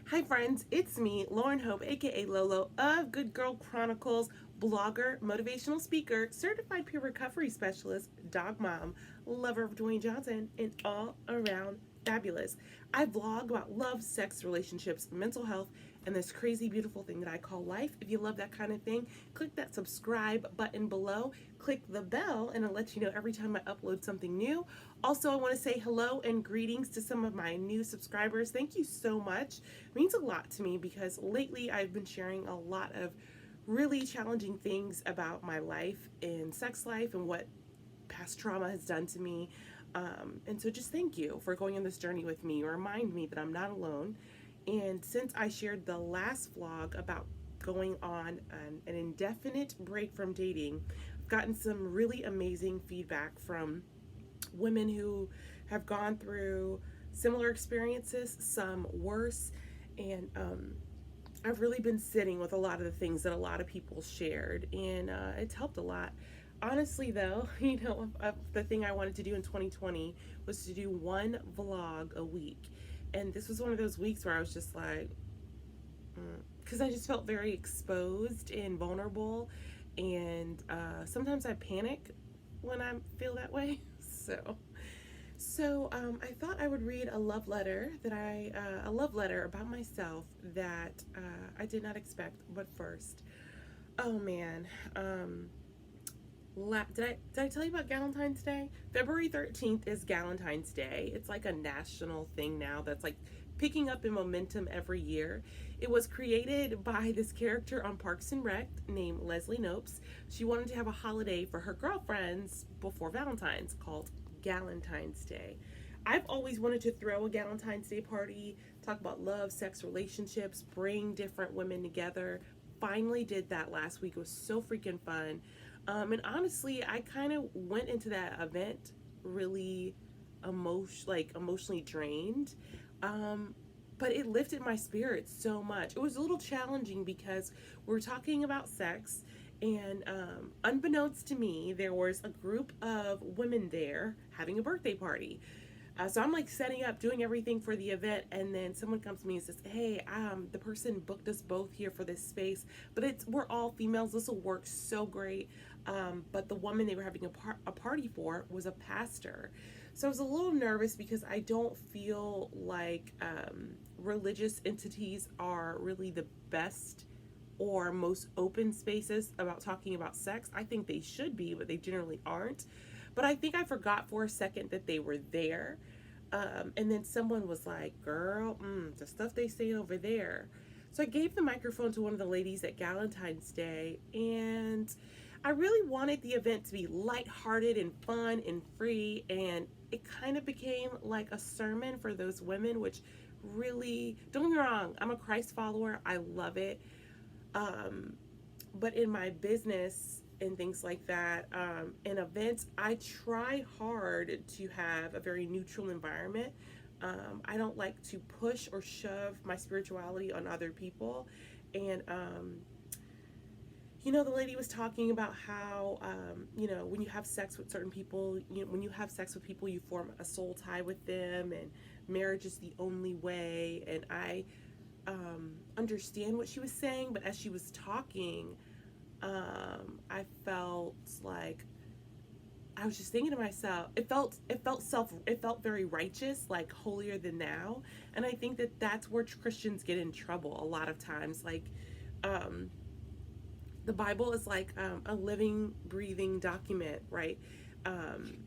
Hi, friends, it's me, Lauren Hope, aka Lolo, of Good Girl Chronicles, blogger, motivational speaker, certified peer recovery specialist, dog mom, lover of Dwayne Johnson, and all around fabulous. I vlog about love, sex, relationships, mental health, and this crazy, beautiful thing that I call life. If you love that kind of thing, click that subscribe button below, click the bell, and it'll let you know every time I upload something new. Also, I want to say hello and greetings to some of my new subscribers. Thank you so much. It means a lot to me because lately I've been sharing a lot of really challenging things about my life and sex life and what past trauma has done to me. And so just thank you for going on this journey with me. Remind me that I'm not alone. And since I shared the last vlog about going on an indefinite break from dating, I've gotten some really amazing feedback from women who have gone through similar experiences, some worse, and I've really been sitting with a lot of the things that a lot of people shared, and it's helped a lot. Honestly, though, the thing I wanted to do in 2020 was to do one vlog a week, and this was one of those weeks where I was just like, because I just felt very exposed and vulnerable, and sometimes I panic when I feel that way. So I thought I would read a love letter a love letter about myself that I did not expect. But first, oh man, did I tell you about Galentine's Day? February 13th is Galentine's Day. It's like a national thing now that's like picking up in momentum every year. It was created by this character on Parks and Rec named Leslie Nopes. She wanted to have a holiday for her girlfriends before Valentine's called Galentine's Day. I've always wanted to throw a Galentine's Day party, talk about love, sex, relationships, bring different women together. Finally did that last week. It was so freaking fun. And honestly, I kind of went into that event really emotionally drained. Um, but it lifted my spirits so much. It was a little challenging because we're talking about sex, and unbeknownst to me, there was a group of women there having a birthday party. So I'm like setting up, doing everything for the event, and then someone comes to me and says, "Hey, the person booked us both here for this space, but we're all females. This will work so great." But the woman they were having a party for was a pastor, so I was a little nervous because I don't feel like religious entities are really the best or most open spaces about talking about sex. I think they should be, but they generally aren't. But I think I forgot for a second that they were there. And then someone was like, "Girl, the stuff they say over there." So I gave the microphone to one of the ladies at Galentine's Day, and I really wanted the event to be lighthearted and fun and free, and it kind of became like a sermon for those women, which really, don't get me wrong, I'm a Christ follower. I love it. Um, but in my business and things like that, in events, I try hard to have a very neutral environment. I don't like to push or shove my spirituality on other people. And, the lady was talking about how, when you have sex with certain people, when you have sex with people, you form a soul tie with them, and marriage is the only way. And I understand what she was saying, but as she was talking, I felt like I was just thinking to myself, it felt very righteous, like holier than thou. And I think that that's where Christians get in trouble a lot of times. Like, the Bible is like a living, breathing document, right? Um,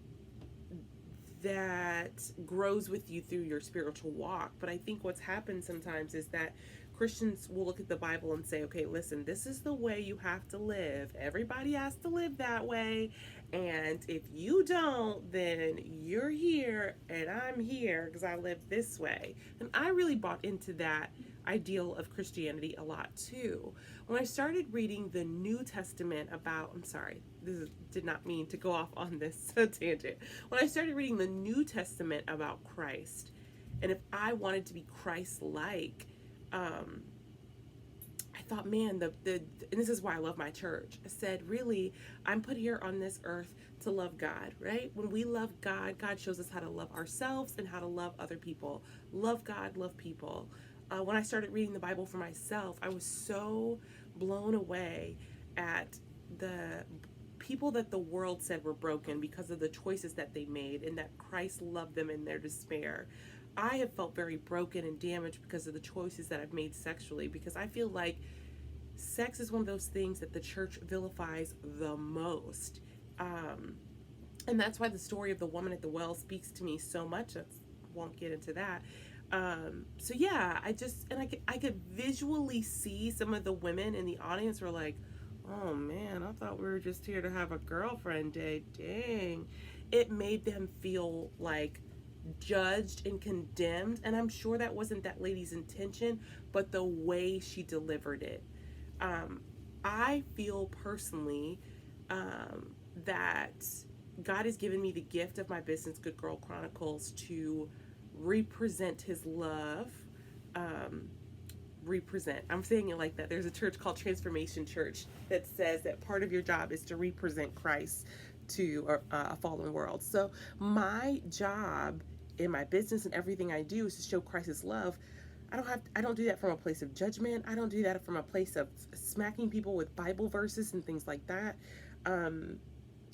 that grows with you through your spiritual walk. But I think what's happened sometimes is that Christians will look at the Bible and say, "Okay, listen, this is the way you have to live. Everybody has to live that way. And if you don't, then you're here and I'm here because I live this way." And I really bought into that ideal of Christianity a lot too. When I started reading the New Testament I'm sorry, did not mean to go off on this tangent. When I started reading the New Testament about Christ, and if I wanted to be Christ-like, I thought, man, and this is why I love my church. I said, really, I'm put here on this earth to love God, right? When we love God, God shows us how to love ourselves and how to love other people. Love God, love people. when I started reading the Bible for myself, I was so blown away at the people that the world said were broken because of the choices that they made, and that Christ loved them in their despair. I have felt very broken and damaged because of the choices that I've made sexually, because I feel like sex is one of those things that the church vilifies the most. Um, and that's why the story of the woman at the well speaks to me so much. I won't get into that. So yeah, I could visually see some of the women in the audience were like, oh man, I thought we were just here to have a girlfriend day. Dang. It made them feel like judged and condemned. And I'm sure that wasn't that lady's intention, but the way she delivered it. Um, I feel personally that God has given me the gift of my business, Good Girl Chronicles, to represent His love. Um, represent. I'm saying it like that. There's a church called Transformation Church that says that part of your job is to represent Christ to a fallen world. So my job in my business and everything I do is to show Christ's love. I don't do that from a place of judgment. I don't do that from a place of smacking people with Bible verses and things like that. Um,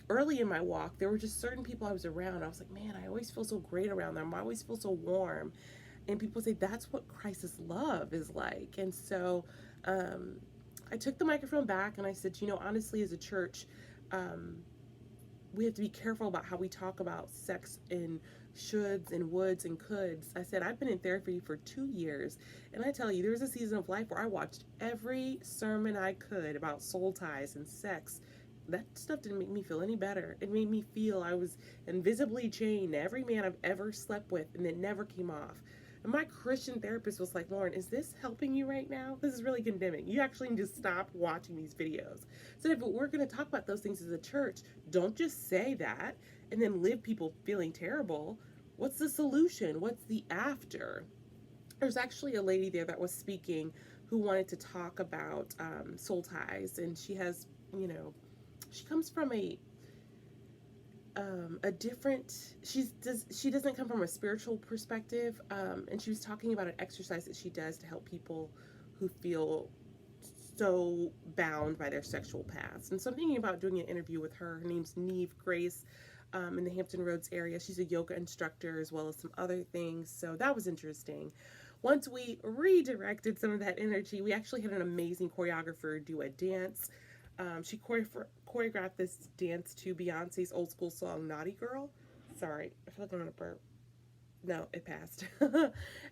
Early in my walk, there were just certain people I was around. I was like, man, I always feel so great around them. I always feel so warm. And people say that's what Christ's love is like. And so um, I took the microphone back and I said, honestly, as a church, um, we have to be careful about how we talk about sex in shoulds and woulds and coulds. I said, I've been in therapy for 2 years, and I tell you, there was a season of life where I watched every sermon I could about soul ties and sex. That stuff didn't make me feel any better. It made me feel I was invisibly chained to every man I've ever slept with, and it never came off. And my Christian therapist was like, Lauren, is this helping you right now? This is really condemning. You actually need to stop watching these videos. So if we're going to talk about those things as a church, don't just say that and then leave people feeling terrible. What's the solution? What's the after? There's actually a lady there that was speaking who wanted to talk about soul ties, and she has, she comes from a different, she doesn't come from a spiritual perspective, and she was talking about an exercise that she does to help people who feel so bound by their sexual past. And so I'm thinking about doing an interview with her. Her name's Neve Grace, in the Hampton Roads area. She's a yoga instructor as well as some other things, so that was interesting. Once we redirected some of that energy, we actually had an amazing choreographer do a dance. She choreographed this dance to Beyonce's old school song, Naughty Girl. Sorry, I feel like I'm gonna burp. No, it passed.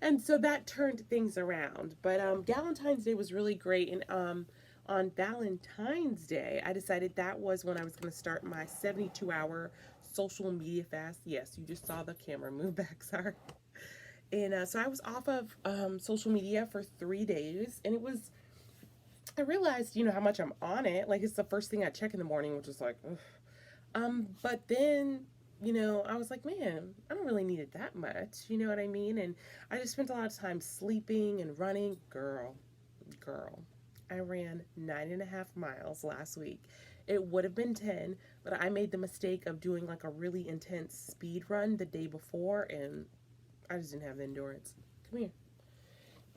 And so that turned things around. But Valentine's Day was really great. And on Valentine's Day, I decided that was when I was going to start my 72-hour social media fast. Yes, you just saw the camera move back, sorry. And so I was off of social media for 3 days. And I realized, how much I'm on it. Like, it's the first thing I check in the morning, which is like, ugh. But then, I was like, man, I don't really need it that much. You know what I mean? And I just spent a lot of time sleeping and running. Girl, I ran 9.5 miles last week. It would have been 10, but I made the mistake of doing like a really intense speed run the day before, and I just didn't have the endurance. Come here.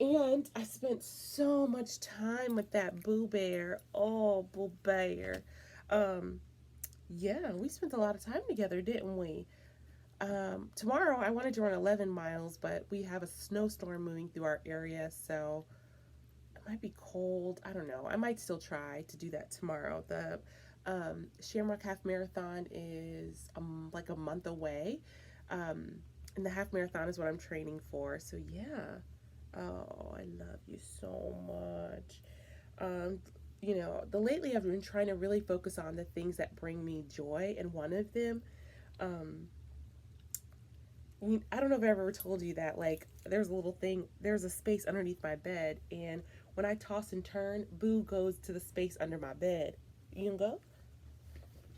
And I spent so much time with that Boo Bear. Oh, Boo Bear. Yeah, we spent a lot of time together, didn't we? Tomorrow I wanted to run 11 miles, but we have a snowstorm moving through our area, so it might be cold. I don't know. I might still try to do that tomorrow. The Shamrock Half Marathon is like a month away, and the half marathon is what I'm training for, so yeah. Oh, I love you so much. Lately I've been trying to really focus on the things that bring me joy, and one of them, I don't know if I ever told you that, like, there's a space underneath my bed, and when I toss and turn, Boo goes to the space under my bed. You can go?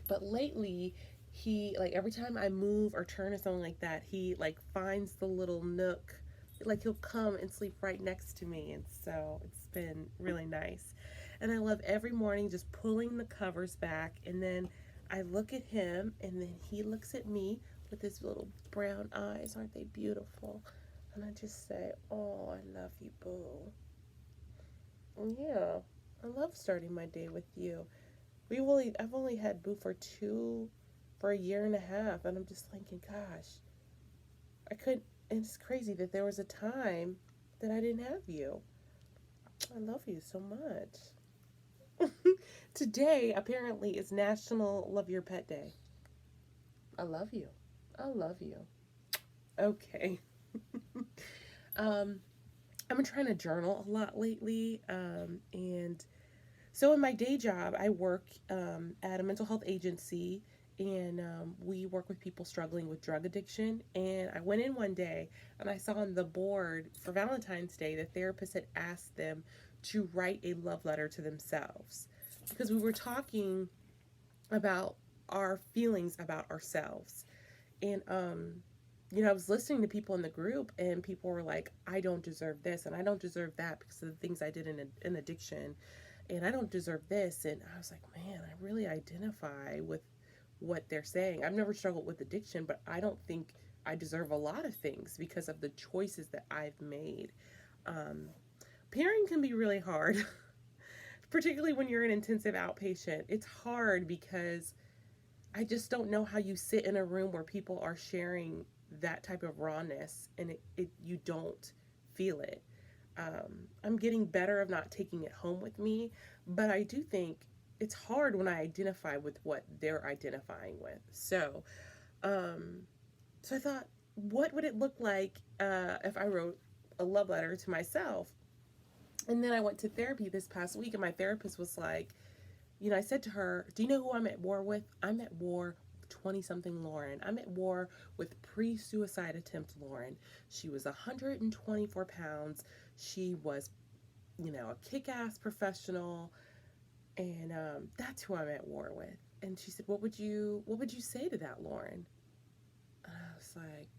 But lately, he, like, every time I move or turn or something like that, he, like, finds the little nook. Like, he'll come and sleep right next to me, and so it's been really nice. And I love every morning just pulling the covers back, and then I look at him, and then he looks at me with his little brown eyes. Aren't they beautiful? And I just say, oh, I love you, boo. Yeah, I love starting my day with you. I've only had Boo for a year and a half, and I'm just thinking, gosh, I could. And it's crazy that there was a time that I didn't have you. I love you so much. Today, apparently, is National Love Your Pet Day. I love you. I love you. Okay. um, I've been trying to journal a lot lately, and so in my day job, I work at a mental health agency, and we work with people struggling with drug addiction. And I went in one day and I saw on the board for Valentine's Day, the therapist had asked them to write a love letter to themselves because we were talking about our feelings about ourselves. And I was listening to people in the group, and people were like, I don't deserve this, and I don't deserve that because of the things I did in addiction, and I don't deserve this. And I was like, man, I really identify with what they're saying. I've never struggled with addiction, but I don't think I deserve a lot of things because of the choices that I've made. Um, Pairing can be really hard, particularly when you're an intensive outpatient. It's hard because I just don't know how you sit in a room where people are sharing that type of rawness and you don't feel it. I'm getting better of not taking it home with me, but I do think it's hard when I identify with what they're identifying with. Um, so I thought, what would it look like if I wrote a love letter to myself? And then I went to therapy this past week, and my therapist was like, I said to her, do you know who I'm at war with? I'm at war 20 something Lauren. I'm at war with pre suicide attempt Lauren. She was 124 pounds. She was, a kick ass professional. And that's who I'm at war with. And she said, what would you say to that, Lauren? And I was like,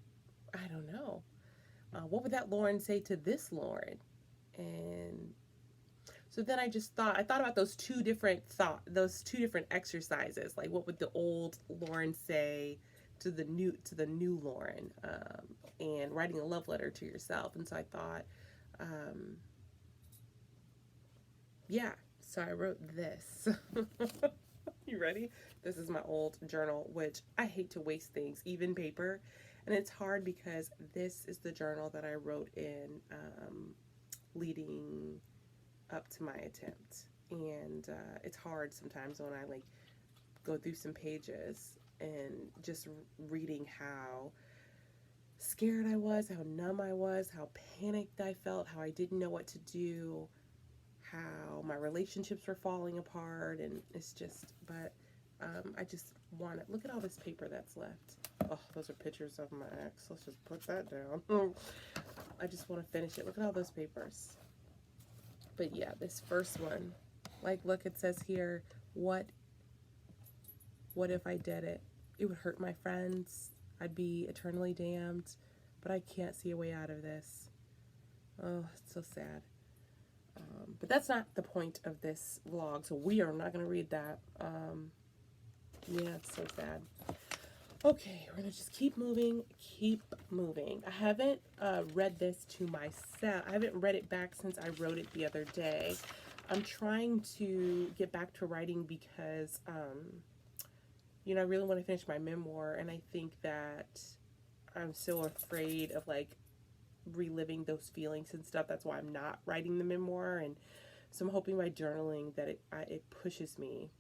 I don't know. What would that Lauren say to this Lauren? And so then I thought about those two different exercises. Like, what would the old Lauren say to the new Lauren, and writing a love letter to yourself. And so I thought, um, yeah. So I wrote this. You ready? This is my old journal, which I hate to waste things, even paper. And it's hard because this is the journal that I wrote in leading up to my attempt. And it's hard sometimes when I go through some pages and just reading how scared I was, how numb I was, how panicked I felt, how I didn't know what to do, how my relationships were falling apart. And it's just, but I just want to look at all this paper that's left. Oh, those are pictures of my ex. Let's just put that down. I just want to finish it. Look at all those papers. But yeah, this first one, look, it says here, what if I did it? It would hurt my friends. I'd be eternally damned, but I can't see a way out of this. Oh, it's so sad. But that's not the point of this vlog, so we are not going to read that. Yeah, it's so sad. Okay, we're going to just keep moving. I haven't read this to myself. I haven't read it back since I wrote it the other day. I'm trying to get back to writing because, I really want to finish my memoir, and I think that I'm so afraid of, reliving those feelings and stuff. That's why I'm not writing the memoir, and so I'm hoping by journaling that it pushes me.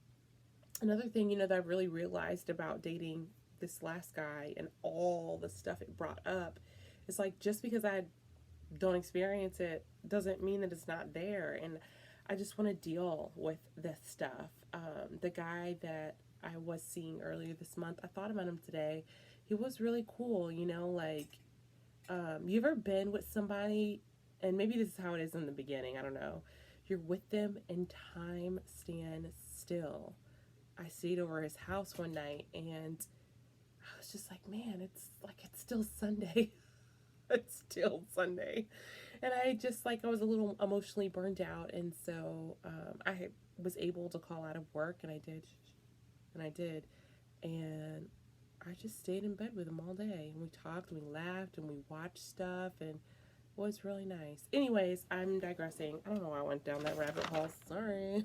Another thing, that I've really realized about dating this last guy and all the stuff it brought up is just because I don't experience it doesn't mean that it's not there. And I just want to deal with this stuff. The guy that I was seeing earlier this month, I thought about him today. He was really cool, you ever been with somebody, and maybe this is how it is in the beginning, I don't know. You're with them and time stands still. I stayed over his house one night, and I was just like, man, it's still Sunday. It's still Sunday. And I just, I was a little emotionally burned out. And so I was able to call out of work, and I did. And I just stayed in bed with him all day, and we talked and we laughed and we watched stuff, and it was really nice. Anyways, I'm digressing. I don't know why I went down that rabbit hole. Sorry.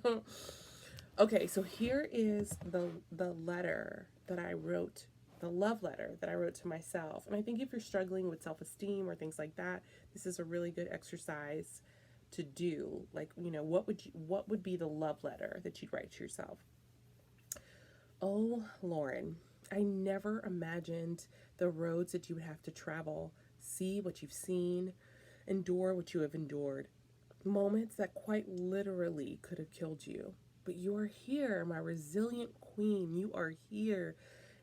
Okay, so here is the letter that I wrote, the love letter that I wrote to myself. And I think if you're struggling with self-esteem or things like that, this is a really good exercise to do. Like, what would be the love letter that you'd write to yourself? Oh, Lauren, I never imagined the roads that you would have to travel, see what you've seen, endure what you have endured. Moments that quite literally could have killed you. But you are here, my resilient queen. You are here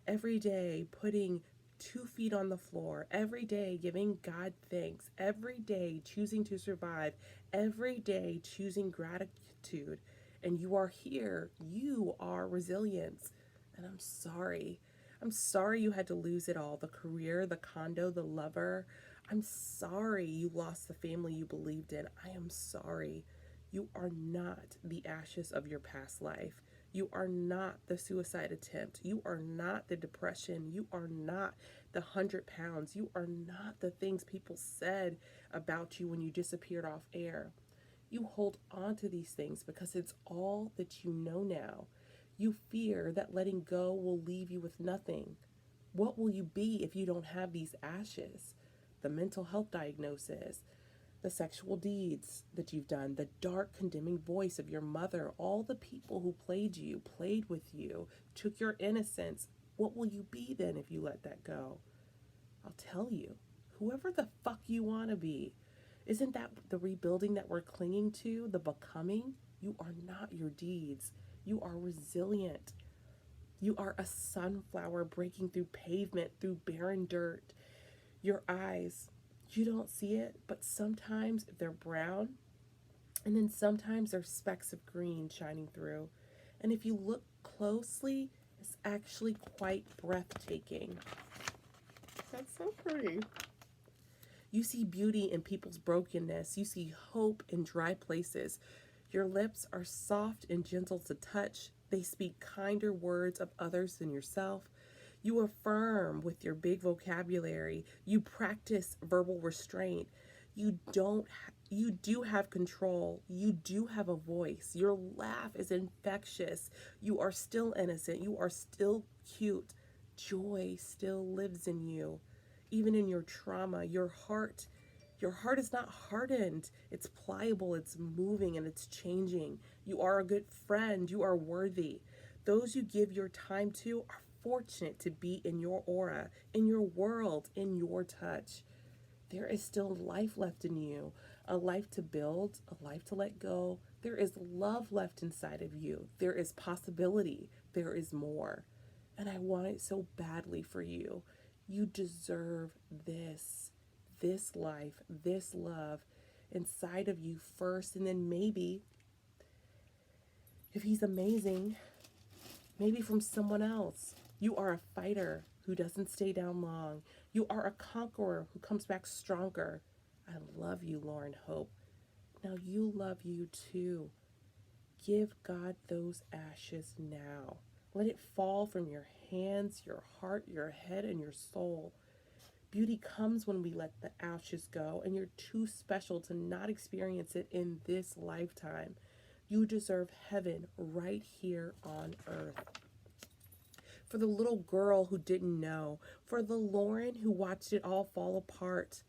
every day putting 2 feet on the floor, every day giving God thanks, every day choosing to survive, every day choosing gratitude. And you are here. You are resilience. And I'm sorry. I'm sorry you had to lose it all, the career, the condo, the lover. I'm sorry you lost the family you believed in. I am sorry. You are not the ashes of your past life. You are not the suicide attempt. You are not the depression. You are not the 100 pounds. You are not the things people said about you when you disappeared off air. You hold on to these things because it's all that you know now. You fear that letting go will leave you with nothing. What will you be if you don't have these ashes? The mental health diagnosis, the sexual deeds that you've done, the dark condemning voice of your mother, all the people who played you, played with you, took your innocence. What will you be then if you let that go? I'll tell you, whoever the fuck you want to be. Isn't that the rebuilding that we're clinging to, the becoming? You are not your deeds. You are resilient. You are a sunflower breaking through pavement, through barren dirt. Your eyes, you don't see it, but sometimes they're brown, and then sometimes there's specks of green shining through. And if you look closely, it's actually quite breathtaking. That's so pretty. You see beauty in people's brokenness. You see hope in dry places. Your lips are soft and gentle to touch. They speak kinder words of others than yourself. You affirm with your big vocabulary. You practice verbal restraint. You do have control. You do have a voice. Your laugh is infectious. You are still innocent. You are still cute. Joy still lives in you. Even in your trauma, your heart is not hardened. It's pliable, it's moving, and it's changing. You are a good friend. You are worthy. Those you give your time to are fortunate to be in your aura, in your world, in your touch. There is still life left in you, a life to build, a life to let go. There is love left inside of you. There is possibility. There is more. And I want it so badly for you. You deserve this life, this love inside of you first. And then maybe, if he's amazing, maybe from someone else. You are a fighter who doesn't stay down long. You are a conqueror who comes back stronger. I love you, Lauren Hope. Now you love you too. Give God those ashes now. Let it fall from your hands, your heart, your head, and your soul. Beauty comes when we let the ashes go, and you're too special to not experience it in this lifetime. You deserve heaven right here on earth. For the little girl who didn't know, for the Lauren who watched it all fall apart,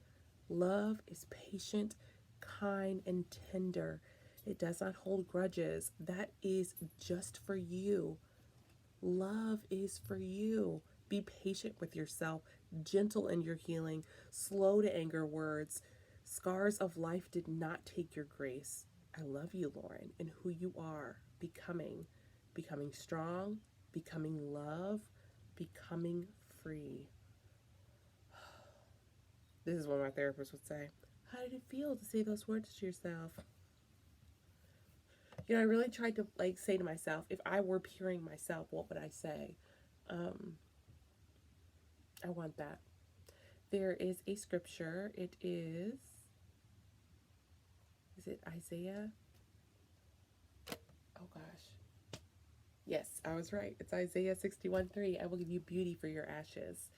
love is patient, kind, and tender. It does not hold grudges. That is just for you. Love is for you. Be patient with yourself, gentle in your healing, slow to anger words. Scars of life did not take your grace. I love you, Lauren, and who you are, becoming strong, becoming love, becoming free. This is what my therapist would say. How did it feel to say those words to yourself? I really tried to say to myself, if I were hearing myself, what would I say? I want that. There is a scripture. Is it Isaiah? Oh gosh. Yes, I was right. It's Isaiah 61:3. I will give you beauty for your ashes.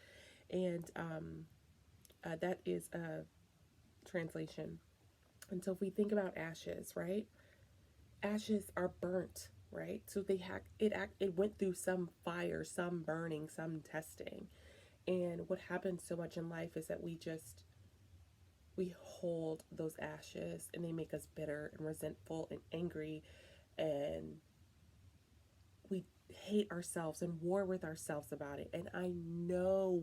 And that is a translation. And so if we think about ashes, right? Ashes are burnt, right? So it went through some fire, some burning, some testing. And what happens so much in life is that we hold those ashes and they make us bitter and resentful and angry, and we hate ourselves and war with ourselves about it. And I know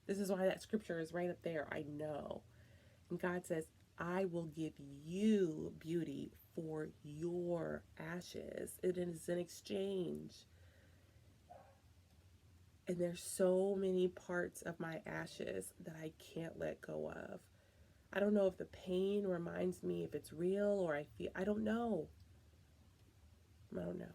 this is why that scripture is right up there. I know. And God says, I will give you beauty for your ashes. It is an exchange. And there's so many parts of my ashes that I can't let go of. I don't know if the pain reminds me if it's real or I don't know. I don't know.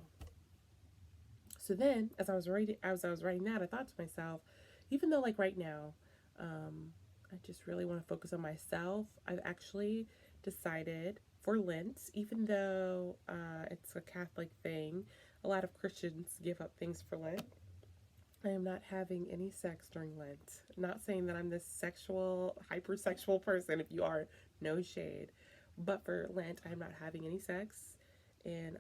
So then, as I was writing that, I thought to myself, even though like right now, I just really want to focus on myself. I've actually decided for Lent, even though it's a Catholic thing, a lot of Christians give up things for Lent. I am not having any sex during Lent. Not saying that I'm this sexual, hypersexual person. If you are, no shade. But for Lent, I'm not having any sex. And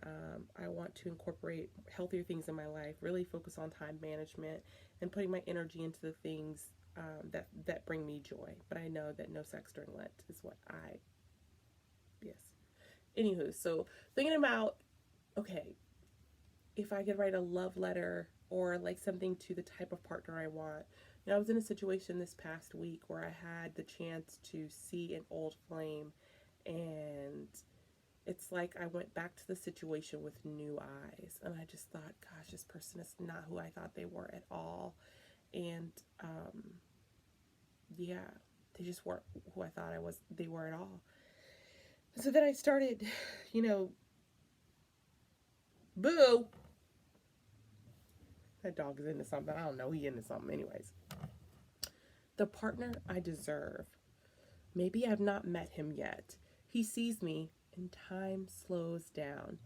I want to incorporate healthier things in my life, really focus on time management and putting my energy into the things that bring me joy. But I know that no sex during Lent is what yes. Anywho, so thinking about, okay, if I could write a love letter or like something to the type of partner I want. You know, I was in a situation this past week where I had the chance to see an old flame, and it's like I went back to the situation with new eyes, and I just thought, gosh, this person is not who I thought they were at all. And yeah, they just weren't who I thought they were at all. So then I started, you know, boo. That dog is into something. I don't know. He into something, anyways. The partner I deserve. Maybe I've not met him yet. He sees me, and time slows down.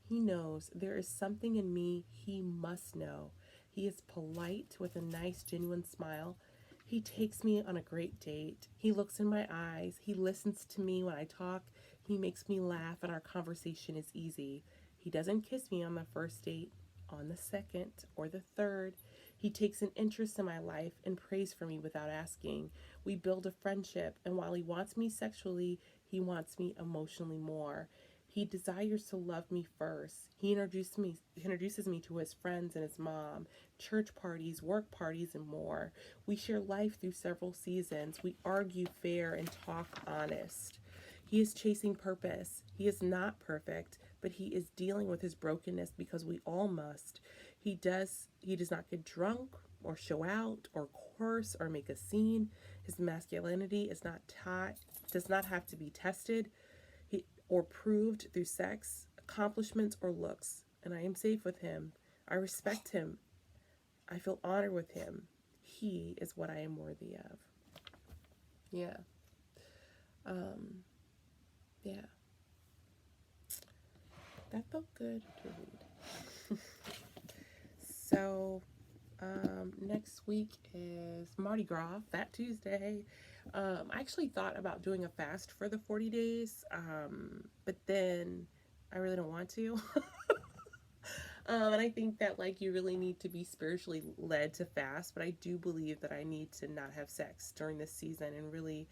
He knows there is something in me he must know. He is polite with a nice, genuine smile. He takes me on a great date. He looks in my eyes. He listens to me when I talk. He makes me laugh, and our conversation is easy. He doesn't kiss me on the first date, on the second, or the third. He takes an interest in my life and prays for me without asking. We build a friendship, and while he wants me sexually, he wants me emotionally more. He desires to love me first. He introduces me to his friends and his mom, church parties, work parties, and more. We share life through several seasons. We argue fair and talk honest. He is chasing purpose. He is not perfect, but he is dealing with his brokenness because we all must. He does not get drunk or show out or course or make a scene. His masculinity is not taught, does not have to be tested or proved through sex, accomplishments, or looks. And I am safe with him. I respect him. I feel honored with him. He is what I am worthy of. Yeah. Yeah. That felt good to read. So, next week is Mardi Gras, Fat Tuesday. I actually thought about doing a fast for the 40 days, but then I really don't want to. And I think that like you really need to be spiritually led to fast, but I do believe that I need to not have sex during this season and really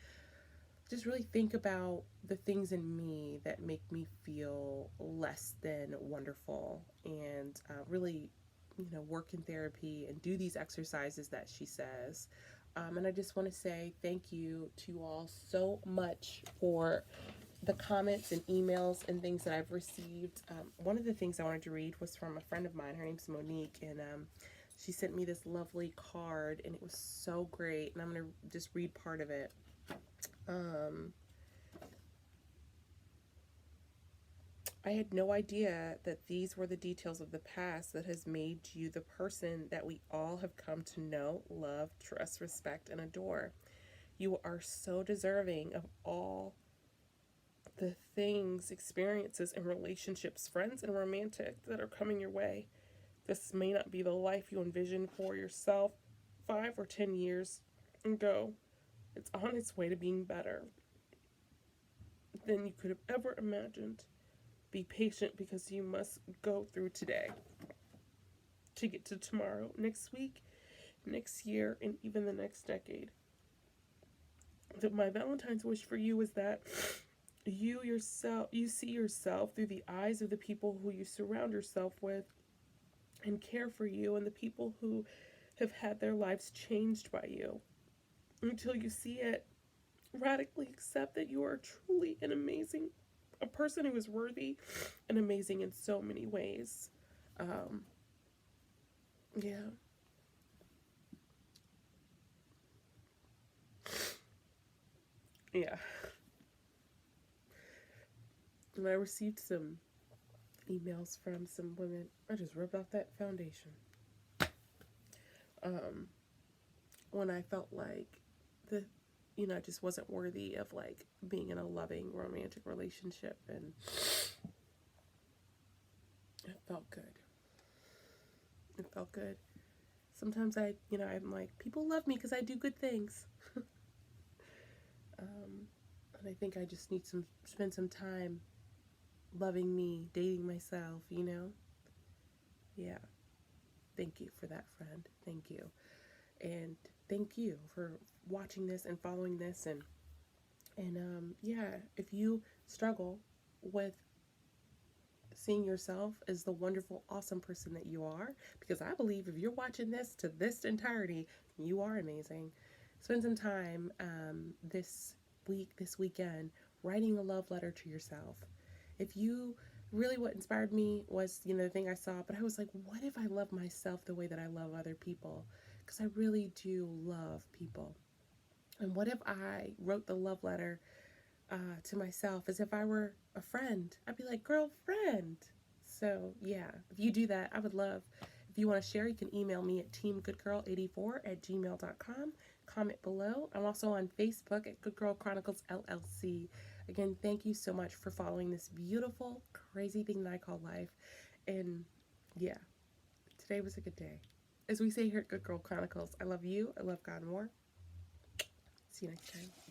think about the things in me that make me feel less than wonderful, and really, work in therapy and do these exercises that she says. And I just want to say thank you to you all so much for the comments and emails and things that I've received. One of the things I wanted to read was from a friend of mine. Her name's Monique, and she sent me this lovely card, and it was so great. And I'm going to just read part of it. I had no idea that these were the details of the past that has made you the person that we all have come to know, love, trust, respect, and adore. You are so deserving of all the things, experiences, and relationships, friends and romantic, that are coming your way. This may not be the life you envisioned for yourself 5 or 10 years ago. It's on its way to being better than you could have ever imagined. Be patient because you must go through today to get to tomorrow, next week, next year, and even the next decade. My Valentine's wish for you is that you see yourself through the eyes of the people who you surround yourself with and care for you, and the people who have had their lives changed by you, until you see it, radically accept that you are truly a person who is worthy and amazing in so many ways. Yeah. Yeah. And I received some emails from some women. I just rubbed off that foundation. Um, when I felt like I just wasn't worthy of like being in a loving romantic relationship, and it felt good. It felt good. Sometimes I'm like, people love me because I do good things. And I think I just need spend some time loving me, dating myself, Yeah. Thank you for that, friend. Thank you. And thank you for watching this and following this. And yeah, if you struggle with seeing yourself as the wonderful, awesome person that you are, because I believe if you're watching this to this entirety, you are amazing. Spend some time this weekend, writing a love letter to yourself. If you really, what inspired me was, the thing I saw, but I was like, what if I love myself the way that I love other people? Because I really do love people. And what if I wrote the love letter to myself as if I were a friend? I'd be like, girlfriend. So, yeah, if you do that, I would love. If you want to share, you can email me at teamgoodgirl84@gmail.com. Comment below. I'm also on Facebook at Good Girl Chronicles LLC. Again, thank you so much for following this beautiful, crazy thing that I call life. And yeah, today was a good day. As we say here at Good Girl Chronicles, I love you. I love God more. See you next time.